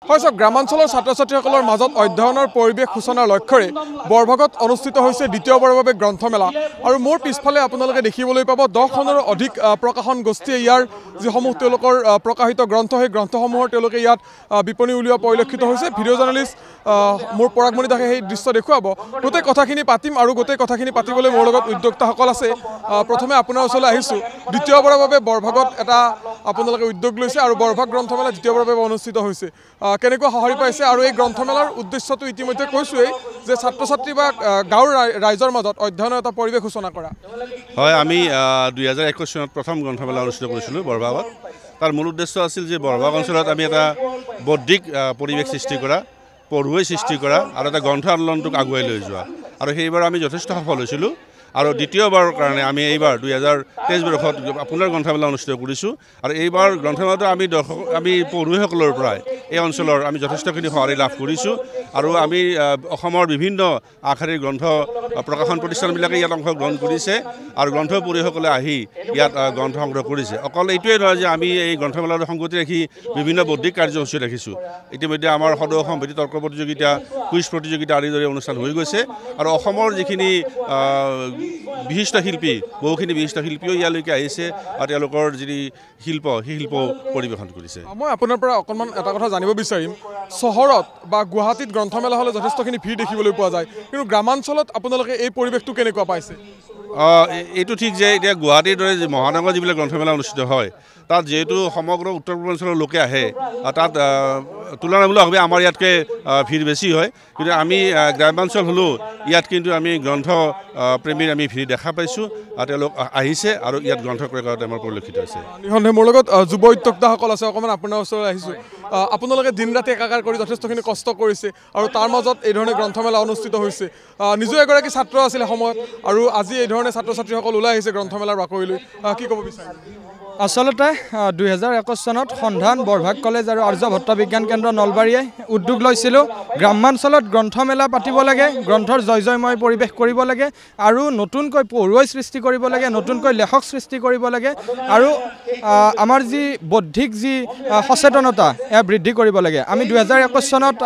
হয় স্যাৰ, গ্ৰামাঞ্চলেৰ ছাত্ৰ ছাত্ৰীসকলেৰ মাজত অধ্যয়নেৰ পৰিবেশ সূচনাৰ লক্ষ্যৰে বৰভাগত অনুষ্ঠিত হৈছে দ্বিতীয়বাৰৰ বাবে গ্ৰন্থমেলা। আৰু মোৰ পিছফালে আপোনালোকে দেখিবলৈ পাব 10খনৰো অধিক প্ৰকাশন গোষ্ঠীয়ে ইয়াৰ যিসমূহ তেওঁলোকৰ প্ৰকাশিত গ্ৰন্থ সেই গ্ৰন্থসমূহৰ তেওঁলোকে ইয়াত বিপণী উলিওৱা পৰিলক্ষিত হৈছে। ভিডিঅ' জাৰ্নেলিষ্ট মোৰ পৰাগমণি দাসে সেই দৃশ্য দেখুৱাব। গোটেই কথাখিনি পাতিম আৰু গোটেই কথাখিনি পাতিবলৈ মোৰ লগত উদ্যোক্তাসকল আছে। প্ৰথমে আপোনাৰ ওচৰলৈ আহিছোঁ। দ্বিতীয়বাৰৰ বাবে বৰভাগত এটা আপোনালোকে উদ্যোগ লৈছে আৰু বৰভাগ গ্ৰন্থমেলা দ্বিতীয়বাৰৰ বাবে অনুষ্ঠিত হৈছে। কেনেকুৱা সঁহাৰি পাইছে আৰু এই গ্ৰন্থমেলাৰ উদ্দেশ্যটো ইতিমধ্যে কৈছোৱেই যে ছাত্ৰ ছাত্ৰী বা গাঁৱৰ ৰাইজৰ মাজত অধ্যয়নৰ এটা পৰিৱেশ সূচনা কৰা। হয়, আমি 2021 চনত প্ৰথম গ্ৰন্থমেলা অনুষ্ঠিত কৰিছিলোঁ বৰভাগত। তাৰ মূল উদ্দেশ্য আছিল যে বৰভাগ অঞ্চলত আমি এটা বৌদ্ধিক পৰিৱেশ সৃষ্টি কৰা, পঢ়ুৱৈ সৃষ্টি কৰা আৰু এটা গ্ৰন্থ আন্দোলনটোক আগুৱাই লৈ যোৱা। আৰু সেইবাৰ আমি যথেষ্ট সফল হৈছিলোঁ। আৰু দ্বিতীয়বাৰৰ কাৰণে আমি এইবাৰ 2023 বৰ্ষত পুনৰ গ্ৰন্থমেলা অনুষ্ঠিত কৰিছোঁ। আৰু এইবাৰ গ্ৰন্থমেলাটো আমি পঢ়ুৱৈসকলৰ পৰাই এই অঞ্চলৰ আমি যথেষ্টখিনি সঁহাৰি লাভ কৰিছোঁ। আৰু আমি অসমৰ বিভিন্ন আগশাৰীৰ গ্ৰন্থ প্ৰকাশন প্ৰতিষ্ঠানবিলাকে ইয়াত অংশগ্ৰহণ কৰিছে আৰু গ্ৰন্থ পঢ়ুৱৈসকলে আহি ইয়াত গ্ৰন্থ সংগ্ৰহ কৰিছে। অকল এইটোৱেই নহয় যে আমি এই গ্ৰন্থমেলাৰ সংগতি ৰাখি বিভিন্ন বৌদ্ধিক কাৰ্যসূচী ৰাখিছোঁ। ইতিমধ্যে আমাৰ সদৌ অসম ভেটি তৰ্ক প্ৰতিযোগিতা, কুইজ প্ৰতিযোগিতা আদিৰ দৰে অনুষ্ঠান হৈ গৈছে। আৰু অসমৰ যিখিনি বিশিষ্ট শিল্পী, বহুখিনি বিশিষ্ট শিল্পীও ইয়ালৈকে আহিছে আৰু তেওঁলোকৰ যি শিল্প সেই শিল্প পৰিৱেশন কৰিছে। মই আপোনাৰ পৰা অকণমান এটা কথা জানিব বিচাৰিম। চহৰত বা গুৱাহাটীত গ্ৰন্থমেলা হ'লে যথেষ্টখিনি ভিৰ দেখিবলৈ পোৱা যায়, কিন্তু গ্ৰামাঞ্চলত আপোনালোকে এই পৰিৱেশটো কেনেকুৱা পাইছে? এইটো ঠিক যে এতিয়া গুৱাহাটীৰ দৰে মহানগৰ যিবিলাক গ্ৰন্থমেলা অনুষ্ঠিত হয় তাত যিহেতু সমগ্ৰ উত্তৰ পূৰ্বাঞ্চলৰ লোকে আহে, তাত তুলনামূলকভাৱে আমাৰ ইয়াতকৈ ভিৰ বেছি হয়। কিন্তু আমি গ্ৰামাঞ্চল হ'লেও ইয়াত কিন্তু আমি গ্ৰন্থ প্ৰেমীৰ আমি ভিৰ দেখা পাইছোঁ আৰু তেওঁলোক আহিছে আৰু ইয়াত গ্ৰন্থ ক্ৰয় কৰাটো আমাৰ পৰিলক্ষিত হৈছে। নিঃসন্দেহে মোৰ লগত যুৱ উদ্যোক্তাসকল আছে। অকণমান আপোনাৰ ওচৰলৈ আহিছোঁ। আপোনালোকে দিন ৰাতি একাকাৰ কৰি যথেষ্টখিনি কষ্ট কৰিছে আৰু তাৰ মাজত এই ধৰণে গ্ৰন্থমেলা অনুষ্ঠিত হৈছে। নিজে এগৰাকী ছাত্ৰ আছিলে সময়ত আৰু আজি এই ধৰণে ছাত্ৰ ছাত্ৰীসকল ওলাই আহিছে গ্ৰন্থমেলাৰ বাকৰিলৈ। কি ক'ব বিচাৰে? আচলতে 2021 চনত সন্ধান বৰভাগ কলেজ আৰু আৰ্যভট্ট বিজ্ঞান কেন্দ্ৰ নলবাৰীয়ে উদ্যোগ লৈছিলোঁ। গ্ৰামাঞ্চলত গ্ৰন্থমেলা পাতিব লাগে, গ্ৰন্থৰ জয়ময় পৰিৱেশ কৰিব লাগে আৰু নতুনকৈ পঢ়ুৱৈ সৃষ্টি কৰিব লাগে, নতুনকৈ লেখক সৃষ্টি কৰিব লাগে আৰু আমাৰ যি বৌদ্ধিক যি সচেতনতা এয়া বৃদ্ধি কৰিব লাগে। আমি 2021 চনত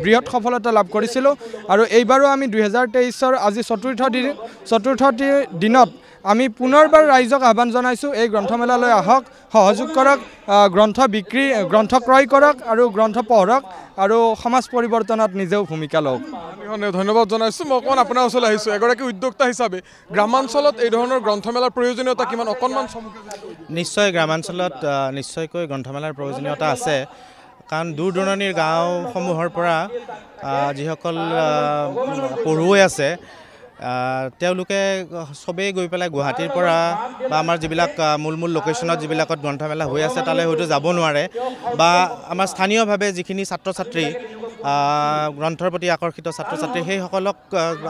বৃহৎ সফলতা লাভ কৰিছিলোঁ আৰু এইবাৰো আমি 2023 আজি চতুৰ্থ দিনত আমি পুনৰবাৰ ৰাইজক আহ্বান জনাইছোঁ, এই গ্ৰন্থমেলালৈ আহক, সহযোগ কৰক, গ্ৰন্থ ক্ৰয় কৰক আৰু গ্ৰন্থ পঢ়ক আৰু সমাজ পৰিৱৰ্তনত নিজেও ভূমিকা লওক। ধন্যবাদ জনাইছোঁ। মই অকণমান আপোনাৰ ওচৰলৈ আহিছোঁ। এগৰাকী উদ্যোক্তা হিচাপে গ্ৰামাঞ্চলত এই ধৰণৰ গ্ৰন্থমেলাৰ প্ৰয়োজনীয়তা কিমান অকণমান নিশ্চয় গ্ৰামাঞ্চলত নিশ্চয়কৈ গ্ৰন্থমেলাৰ প্ৰয়োজনীয়তা আছে। কাৰণ দূৰ দূৰণিৰ গাঁওসমূহৰ পৰা যিসকল পঢ়ুৱৈ আছে তেওঁলোকে চবেই গৈ পেলাই গুৱাহাটীৰ পৰা বা আমাৰ যিবিলাক মূল লোকেশ্যনত যিবিলাকত গ্ৰন্থমেলা হৈ আছে তালৈ হয়তো যাব নোৱাৰে বা আমাৰ স্থানীয়ভাৱে যিখিনি ছাত্ৰ ছাত্ৰী গ্ৰন্থৰ প্ৰতি আকৰ্ষিত ছাত্ৰ ছাত্ৰী সেইসকলক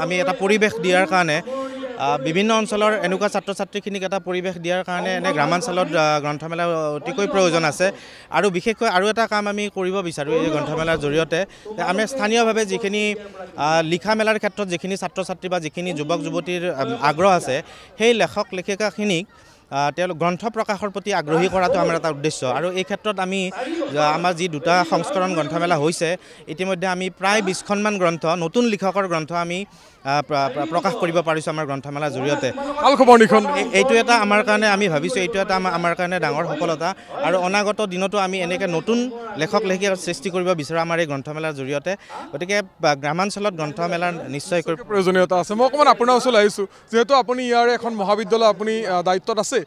আমি এটা পৰিৱেশ দিয়াৰ কাৰণে বিভিন্ন অঞ্চলৰ এনেকুৱা ছাত্ৰ ছাত্ৰীখিনিক এটা পৰিৱেশ দিয়াৰ কাৰণে এনে গ্ৰামাঞ্চলত গ্ৰন্থমেলা অতিকৈ প্ৰয়োজন আছে। আৰু বিশেষকৈ আৰু এটা কাম আমি কৰিব বিচাৰোঁ এই গ্ৰন্থমেলাৰ জৰিয়তে, আমি স্থানীয়ভাৱে যিখিনি লিখা মেলাৰ ক্ষেত্ৰত যিখিনি ছাত্ৰ ছাত্ৰী বা যিখিনি যুৱক যুৱতীৰ আগ্ৰহ আছে সেই লেখক লেখিকাখিনিক তেওঁলোক গ্ৰন্থ প্ৰকাশৰ প্ৰতি আগ্ৰহী কৰাটো আমাৰ এটা উদ্দেশ্য। আৰু এই ক্ষেত্ৰত আমাৰ যি 2টা সংস্কৰণ গ্ৰন্থমেলা হৈছে ইতিমধ্যে আমি প্ৰায় 20খনমান গ্ৰন্থ নতুন লিখকৰ গ্ৰন্থ আমি প্ৰকাশ কৰিব পাৰিছোঁ আমাৰ গ্ৰন্থমেলাৰ জৰিয়তে। এইটো এটা আমাৰ কাৰণে আমি ভাবিছোঁ এইটো এটা আমাৰ কাৰণে ডাঙৰ সফলতা আৰু অনাগত দিনতো আমি এনেকৈ নতুন লেখক লেখিকাৰ সৃষ্টি কৰিব বিচাৰোঁ আমাৰ এই গ্ৰন্থমেলাৰ জৰিয়তে। গতিকে গ্ৰামাঞ্চলত গ্ৰন্থমেলাৰ নিশ্চয়কৈ প্ৰয়োজনীয়তা আছে। মই অকণমান আপোনাৰ ওচৰলৈ আহিছোঁ। যিহেতু আপুনি ইয়াৰে এখন মহাবিদ্যালয় আপুনি দায়িত্বত আছে,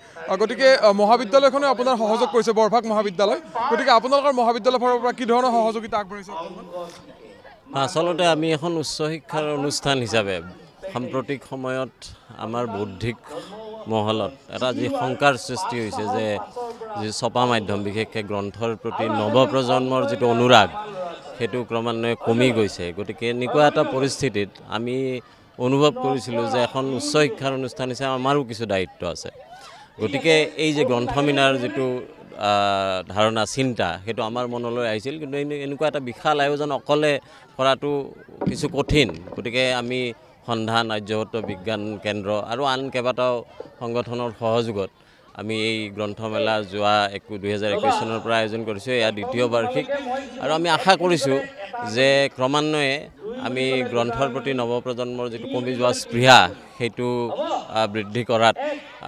গতিকে মহাবিদ্যালয়খনে আপোনাৰ সহযোগ কৰিছে, বৰভাগ মহাবিদ্যালয়। গতিকে আপোনালোকৰ মহাবিদ্যালয়ৰ ফালৰ পৰা কি ধৰণৰ সহযোগিতা আগবঢ়াইছে? আচলতে আমি এখন উচ্চ শিক্ষাৰ অনুষ্ঠান হিচাপে সাম্প্ৰতিক সময়ত আমাৰ বৌদ্ধিক মহলত এটা যি শংকাৰ সৃষ্টি হৈছে যে যি ছপা মাধ্যম বিশেষকৈ গ্ৰন্থৰ প্ৰতি নৱপ্ৰজন্মৰ যিটো অনুৰাগ সেইটো ক্ৰমান্বয়ে কমি গৈছে। গতিকে এনেকুৱা এটা পৰিস্থিতিত আমি অনুভৱ কৰিছিলোঁ যে এখন উচ্চ শিক্ষাৰ অনুষ্ঠান হিচাপে আমাৰো কিছু দায়িত্ব আছে। গতিকে এই যে গ্ৰন্থমেলাৰ যিটো ধাৰণা চিন্তা সেইটো আমাৰ মনলৈ আহিছিল, কিন্তু এনেকুৱা এটা বিশাল আয়োজন অকলে কৰাটো কিছু কঠিন। গতিকে আমি সন্ধান আৰ্যভট্ট বিজ্ঞান কেন্দ্ৰ আৰু আন কেইবাটাও সংগঠনৰ সহযোগত আমি এই গ্ৰন্থমেলা যোৱা 2021 চনৰ পৰা আয়োজন কৰিছোঁ। এয়া দ্বিতীয় বাৰ্ষিক আৰু আমি আশা কৰিছোঁ যে ক্ৰমান্বয়ে আমি গ্ৰন্থৰ প্ৰতি নৱপ্ৰজন্মৰ যিটো কমি যোৱা স্পৃহা সেইটো বৃদ্ধি কৰাত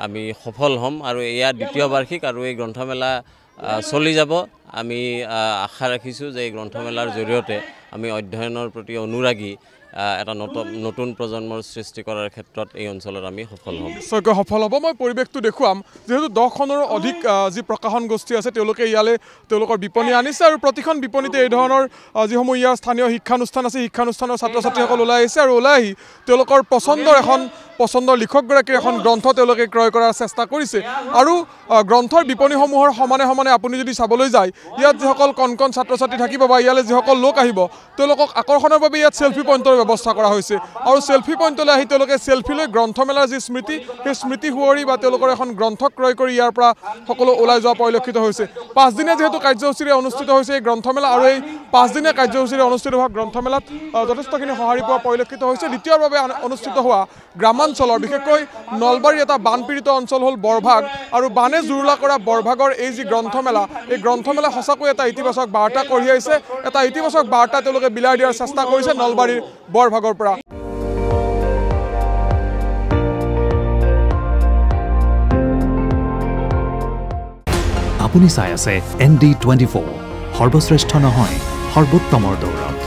আমি সফল হ'ম আৰু এয়া দ্বিতীয় বাৰ্ষিক আৰু এই গ্ৰন্থমেলা চলি যাব। আমি আশা ৰাখিছোঁ যে এই গ্ৰন্থমেলাৰ জৰিয়তে আমি অধ্যয়নৰ প্ৰতি অনুৰাগী এটা নতুন প্ৰজন্মৰ সৃষ্টি কৰাৰ ক্ষেত্ৰত এই অঞ্চলত আমি সফল হ'ম। নিশ্চয়কৈ সফল হ'ব। মই পৰিৱেশটো দেখুৱাম যিহেতু 10খনৰো অধিক যি প্ৰকাশন গোষ্ঠী আছে তেওঁলোকে ইয়ালৈ তেওঁলোকৰ বিপণী আনিছে আৰু প্ৰতিখন বিপণীতে এই ধৰণৰ যিসমূহ ইয়াৰ স্থানীয় শিক্ষানুষ্ঠান আছে শিক্ষানুষ্ঠানৰ ছাত্ৰ ছাত্ৰীসকল ওলাই আহিছে আৰু ওলাই আহি তেওঁলোকৰ পচন্দৰ লিখকগৰাকীৰ এখন গ্ৰন্থ তেওঁলোকে ক্ৰয় কৰাৰ চেষ্টা কৰিছে আৰু গ্ৰন্থৰ বিপণীসমূহৰ সমানে সমানে আপুনি যদি চাবলৈ যায় ইয়াত যিসকল কণ কণ ছাত্ৰ ছাত্ৰী থাকিব বা ইয়ালৈ যিসকল লোক আহিব তেওঁলোকক আকৰ্ষণৰ বাবে ইয়াত চেল্ফি পইণ্টৰ ব্যৱস্থা কৰা হৈছে আৰু চেল্ফি পইণ্টলৈ আহি তেওঁলোকে চেল্ফি লৈ গ্ৰন্থমেলাৰ যি স্মৃতি সেই স্মৃতি সোঁৱৰি বা তেওঁলোকৰ এখন গ্ৰন্থ ক্ৰয় কৰি ইয়াৰ পৰা সকলো ওলাই যোৱা পৰিলক্ষিত হৈছে। 5 দিনীয়া যিহেতু কাৰ্যসূচীৰে অনুষ্ঠিত হৈছে এই গ্ৰন্থমেলা আৰু এই 5 দিনীয়া কাৰ্যসূচীৰে অনুষ্ঠিত হোৱা গ্ৰন্থমেলাত যথেষ্টখিনি সঁহাৰি পোৱা পৰিলক্ষিত হৈছে। দ্বিতীয়ৰ বাবে অনুষ্ঠিত হোৱা গ্ৰামাঞ্চলৰ বিশেষকৈ নলবাৰীৰ এটা বানপীড়িত অঞ্চল হ'ল বৰভাগ আৰু বানে জুৰুলা কৰা বৰভাগৰ এই যি গ্ৰন্থমেলা এই গ্ৰন্থমেলা সঁচাকৈ এটা ইতিবাচক বাৰ্তা কঢ়িয়াইছে। এটা ইতিবাচক বাৰ্তা তেওঁলোকে বিলাই দিয়াৰ চেষ্টা কৰিছে নলবাৰীৰ বৰভাগৰ পৰা। আপুনি চাই আছে ND24 সৰ্বশ্ৰেষ্ঠ নহয় সৰ্বোত্তমৰ দৌৰত।